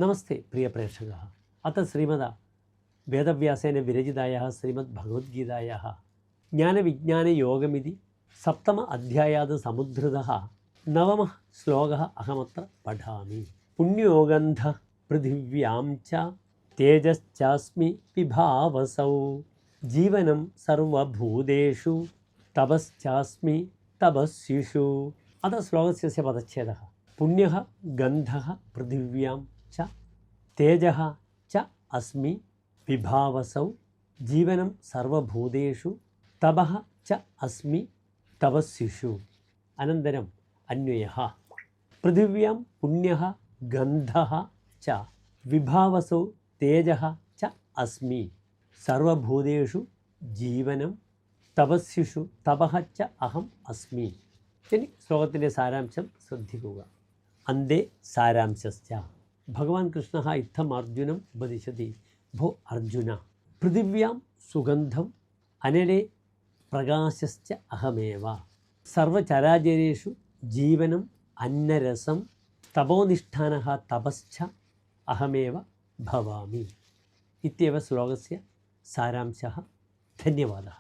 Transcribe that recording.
नमस्ते प्रिय प्रेक्षकाः। अथ श्रीमद् वेदव्यासेन विरचितायाः श्रीमद्भगवद्गीतायाः ज्ञानविज्ञानयोगमिति सप्तम अध्यायात् समुद्धृतः नवमः श्लोकः अहमत्र पठामि। पुण्योगन्धः पृथिव्यां च तेजश्चास्मि विभावसौ जीवनं सर्वभूतेषु तपश्चास्मि तपस्विषु। अथ श्लोकस्य पदच्छेदः। पुण्यः गन्धः पृथिव्यां च तेजः च अस्मि विभावसौ जीवनं सर्वभूतेषु तपः च अस्मि तपस्विषु। अनन्तरम् अन्वयः। पृथिव्यां पुण्यः गन्धः च विभावसौ तेजः च अस्मि सर्वभूतेषु जीवनं तपस्विषु तपः च अहम् अस्मि। ഇനി ശ്ലോകത്തിൻ്റെ സാരാംശം ശ്രദ്ധിക്കുക. അന്തേ സാരാംശശ്ച ഭഗവാൻ കൃഷ്ണ ഇത്തം അർജുനം ഉപദിശതി. ഭോ അർജുന, പൃഥിവ്യാം സുഗന്ധം അനലേ പ്രകാശശ്ച അഹമേവ സർവചരാചരേഷു ജീവനം അന്നരസം തപോനിഷ്ഠാനഃ തപശ്ച അഹമേവ ഭവാമി. ഇത്യവ ശ്ലോകസ്യ സാരാംശः. ധന്യവാദः.